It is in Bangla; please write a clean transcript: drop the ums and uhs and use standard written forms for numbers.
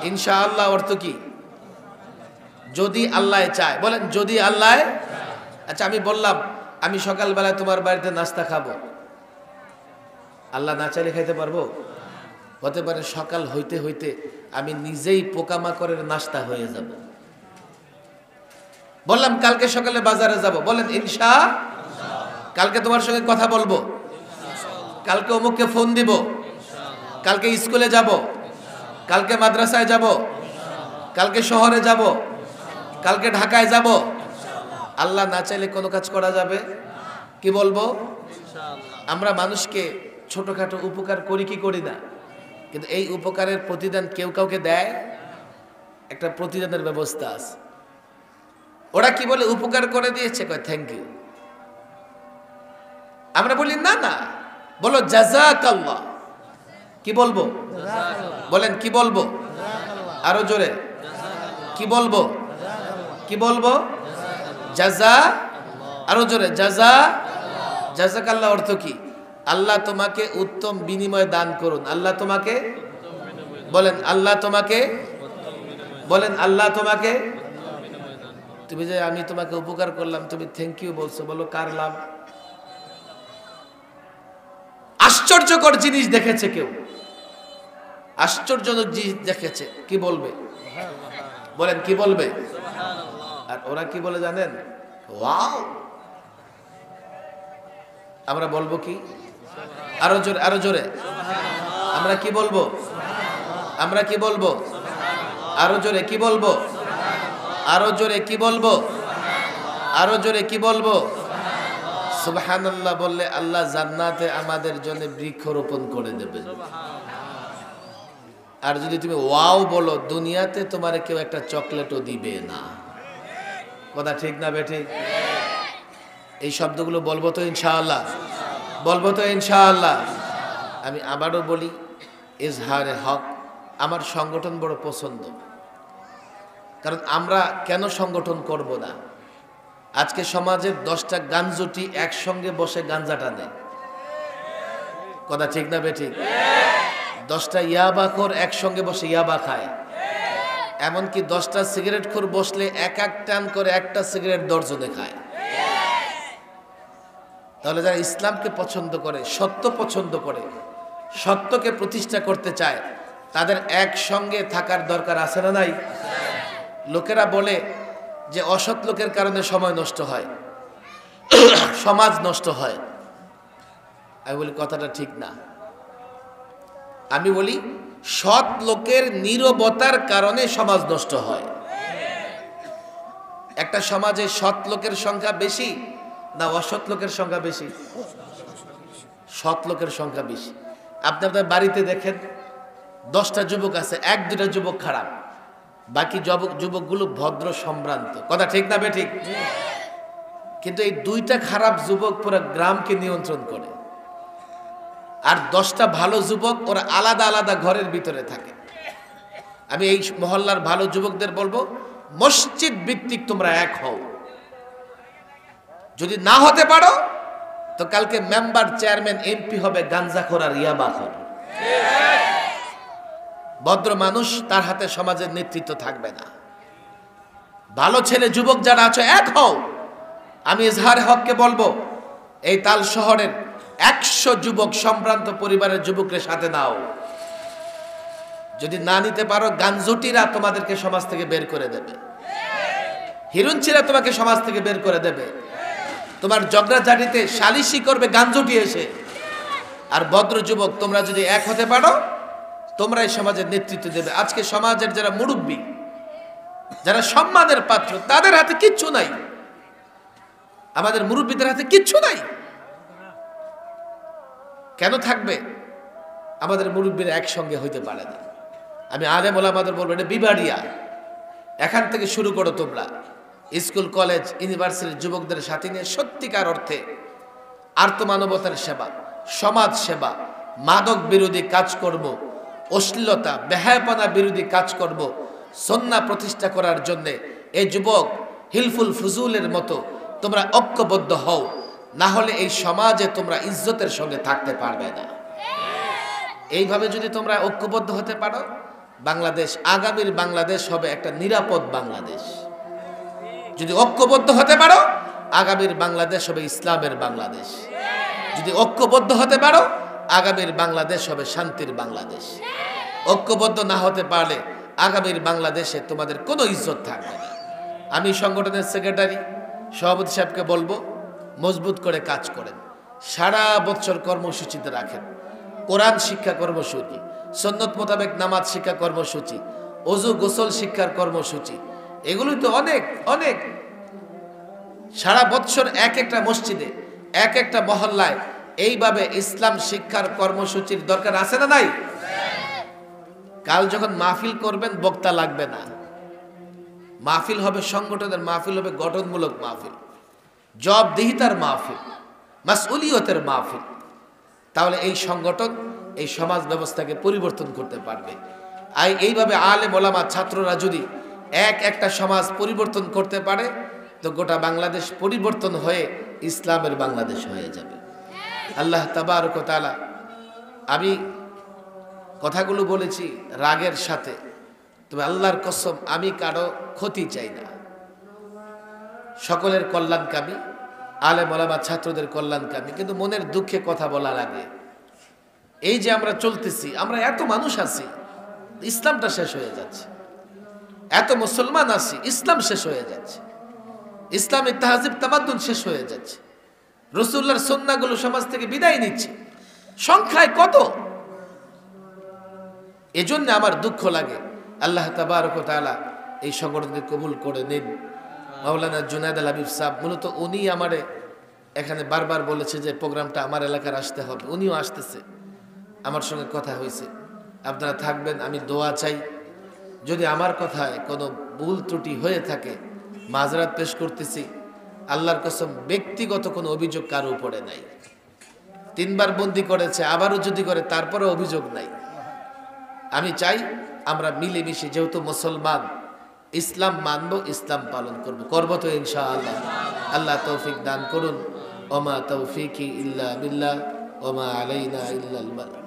ইনশাআল্লাহ অর্থ কি? যদি আল্লাহ চায়। বলেন যদি আল্লাহ। আচ্ছা আমি বললাম আমি সকালবেলায় তোমার বাড়িতে নাস্তা খাবো, আল্লাহ না চাইলে খাইতে পারবো? হতে পারে সকাল হইতে হইতে আমি নিজেই পোকামাকড়ের নাস্তা হয়ে যাব। বললাম কালকে সকালে বাজারে যাব, বলেন ইনশা। কালকে তোমার সঙ্গে কথা বলবো, কালকে অমুককে ফোন দিব, কালকে স্কুলে যাব, কালকে মাদ্রাসায় যাব, কালকে শহরে যাব, কালকে ঢাকায় যাব। আল্লাহ না চাইলে কোনো কাজ করা যাবে? কি বলবো? আমরা মানুষকে ছোটখাটো উপকার করি কি করি না? কিন্তু এই উপকারের প্রতিদান কেউ কাউকে দেয়? একটা প্রতিদানের ব্যবস্থা আছে। ওরা কি বলে? উপকার করে দিয়েছে, কয় থ্যাংক ইউ। আমরা বলি না না, বলো জাযাকাল্লাহ। কি বলবো? বলেন কি বলবো? আরো জোরে কি বলবো? কি বলবো? জাযা। আরো জোরে জাযা। জাযাকাল্লাহ অর্থ কি? আল্লাহ তোমাকে উত্তম বিনিময় দান করুন। আল্লাহ তোমাকে, বলেন আল্লাহ তোমাকে, বলেন আল্লাহ তোমাকে। তুমি যে আমি তোমাকে উপকার করলাম, তুমি থ্যাংক ইউ বলছো, বলো কার লাভ? আশ্চর্যকর জিনিস দেখেছে কেউ, আশ্চর্যজনক জিনিস দেখেছে, কি বলবে? বলেন কি বলবে? আর ওরা কি বলে জানেন? ওয়াও। আমরা বলবো কি? আরো জোরে, আরো জোরে। আমরা কি বলবো? আমরা কি বলবো? আরো জোরে কি বলবো? আরো জোরে কি বলবো? আরো জোরে কি বলবো? সুবহানাল্লাহ বললে আল্লাহ জান্নাতে আমাদের জন্য বৃক্ষরোপণ করে দেবে। আর যদি তুমি ওয়াও বলো, দুনিয়াতে তোমারে কেউ একটা চকলেটও দিবে না। কথা ঠিক না বেঠিক? এই শব্দগুলো বলবো তো ইনশাআল্লাহ? বলবো তো ইনশাআল্লাহ? আমি আবারও বলি, ইজহারে হক আমার সংগঠন বড় পছন্দ। কারণ আমরা কেন সংগঠন করব না? আজকে সমাজের 10টা গাঞ্জুটি একসঙ্গে বসে গাঞ্জা টানে। কথা ঠিক না বেঠিক? 10টা ইয়াবাখোর একসঙ্গে বসে ইয়াবা খায়। এমনকি 10টা সিগারেটখোর বসলে এক এক টান করে একটা সিগারেট দর্জনে খায়। তাহলে যারা ইসলামকে পছন্দ করে, সত্য পছন্দ করে, সত্যকে প্রতিষ্ঠা করতে চায়, তাদের একসঙ্গে থাকার দরকার আছে না নাই? লোকেরা বলে যে অসৎ লোকের কারণে সময় নষ্ট হয়, সমাজ নষ্ট হয়। আমি বলি কথাটা ঠিক না। আমি বলি সৎ লোকের নীরবতার কারণে সমাজ নষ্ট হয়। একটা সমাজে সৎ লোকের সংখ্যা বেশি না অসৎ লোকের সংখ্যা বেশি? সৎ লোকের সংখ্যা বেশি। আপনি আপনার বাড়িতে দেখেন 10টা যুবক আছে, 1-2টা যুবক খারাপ, বাকি যুবকগুলো ভদ্র সম্ভ্রান্ত। কথা ঠিক না বেঠিক? কিন্তু এই 2টা খারাপ যুবক পুরো গ্রামকে নিয়ন্ত্রণ করে। আর 10টা ভালো যুবক ওরা আলাদা আলাদা ঘরের ভিতরে থাকে। আমি এই মহল্লার ভালো যুবকদের বলবো, মসজিদ ভিত্তিক তোমরা এক হও। যদি না হতে পারো তো কালকে মেম্বার, চেয়ারম্যান, এমপি হবে গাঞ্জাখোর আর ইয়াবাখোর। ভদ্র মানুষ, তার হাতে সমাজের নেতৃত্ব থাকবে না। ভালো ছেলে যুবক যারা আছো এক হও। আমি ইজহার হককে বলবো, এই তাল শহরের 100 যুবক সম্ভ্রান্ত পরিবারের যুবকদের সাথে নাও। যদি না নিতে পারো, গাঞ্জুটিরা তোমাদেরকে সমাজ থেকে বের করে দেবে, হিরুঞ্চিরা তোমাকে সমাজ থেকে বের করে দেবে। তোমার ঝগড়াঝাটিতে সালিশি করবে গাঞ্জুটি এসে। আর ভদ্র যুবক তোমরা যদি এক হতে পারো, তোমরাই সমাজের নেতৃত্ব দেবে। আজকে সমাজের যারা মুরব্বী, যারা সম্মানের পাত্র, তাদের হাতে কিচ্ছু নাই। আমাদের মুরব্বীদের হাতে কিচ্ছু নাই। কেন থাকবে? আমাদের মুরব্বীরা একসঙ্গে হইতে পারে না। আমি আলেম ওলামাদের বলবো, এটা বিবাড়িয়া। এখান থেকে শুরু করো তোমরা। স্কুল, কলেজ, ইউনিভার্সিটির যুবকদের সাথে নিয়ে সত্যিকার অর্থে আর্তমানবতার সেবা, সমাজ সেবা, মাদক বিরোধী কাজকর্ম, অশ্লীলতা, বেহায়াপনা বিরোধী কাজকর্ম, সুন্নাহ প্রতিষ্ঠা করার জন্যে এই যুবক হিলফুল ফুজুলের মতো তোমরা ঐক্যবদ্ধ হও। না হলে এই সমাজে তোমরা ইজ্জতের সঙ্গে থাকতে পারবে না। এইভাবে যদি তোমরা ঐক্যবদ্ধ হতে পারো, বাংলাদেশ, আগামীর বাংলাদেশ হবে একটা নিরাপদ বাংলাদেশ। যদি ঐক্যবদ্ধ হতে পারো, আগামীর বাংলাদেশ হবে ইসলামের বাংলাদেশ। যদি ঐক্যবদ্ধ হতে পারো, আগামীর বাংলাদেশ হবে শান্তির বাংলাদেশ। ঐক্যবদ্ধ না হতে পারলে আগামীর বাংলাদেশে তোমাদের কোনো ইজ্জত থাকবে না। আমি সংগঠনের সেক্রেটারি সভাপতি সাহেবকে বলবো, মজবুত করে কাজ করেন, সারা বছর কর্মসূচিতে রাখেন। কোরআন শিক্ষা কর্মসূচি, সুন্নত মোতাবেক নামাজ শিক্ষা কর্মসূচি, ওযু গোসল শিক্ষার কর্মসূচি, এগুলো তো অনেক অনেক। সারা বছর এক একটা মসজিদে, এক একটা মহল্লায় এইভাবে ইসলাম শিক্ষার কর্মসূচির দরকার আছে না নাই? কাল যখন মাহফিল করবেন, বক্তা লাগবে না। মাহফিল হবে সংগঠনের মাহফিল, হবে গঠনমূলক মাহফিল, জবাবদিহিতার মাহফিল, মাসউলিয়তের মাহফিল। তাহলে এই সংগঠন এই সমাজ ব্যবস্থাকে পরিবর্তন করতে পারবে। আর এইভাবে আলেম ওলামা ছাত্ররা যদি এক একটা সমাজ পরিবর্তন করতে পারে, তো গোটা বাংলাদেশ পরিবর্তন হয়ে ইসলামের বাংলাদেশ হয়ে যাবে। আল্লাহ তাবারক ওয়া তাআলা, আমি কথাগুলো বলেছি রাগের সাথে, তবে আল্লাহর কসম আমি কারো ক্ষতি চাই না। সকলের কল্যাণকামী, আলেম ওলামা ছাত্রদের কল্যাণকামী, কিন্তু মনের দুঃখে কথা বলার আগে, এই যে আমরা চলতেছি, আমরা এত মানুষ আছি, ইসলামটা শেষ হয়ে যাচ্ছে। এত মুসলমান আছি, ইসলাম শেষ হয়ে যাচ্ছে। ইসলামের তাহজিব তামাদ্দুন শেষ হয়ে যাচ্ছে। রাসূলুল্লাহর সুন্নাহগুলো সমাজ থেকে বিদায় নিচ্ছে। সংখ্যায় কত? এজন্য আমার দুঃখ লাগে। আল্লাহ তাবারক ওয়া তাআলা এই সংগঠনকে কবুল করে নিন। মাওলানা জুনায়েদ আল হাবিব সাহেব, মূলত উনি আমারে এখানে বারবার বলেছে যে প্রোগ্রামটা আমার এলাকার আসতে হবে। উনিও আসতেছে, আমার সঙ্গে কথা হয়েছে, আপনারা থাকবেন। আমি দোয়া চাই, যদি আমার কথায় কোনো ভুল ত্রুটি হয়ে থাকে মাযরাত পেশ করতেছি। আল্লাহর কসম ব্যক্তিগত কোনো অভিযোগ কারো উপরে নাই। 3 বার বন্দি করেছে, আবারও যদি করে তারপরে অভিযোগ নাই। আমি চাই আমরা মিলেমিশে, যেহেতু মুসলমান, ইসলাম মানব, ইসলাম পালন করব, করব তো ইনশাআল্লাহ। আল্লাহ তৌফিক দান করুন। ওমা তৌফিকি ইল্লা বিল্লাহ ওমা আলাইনা ইল্লাল বালাগ।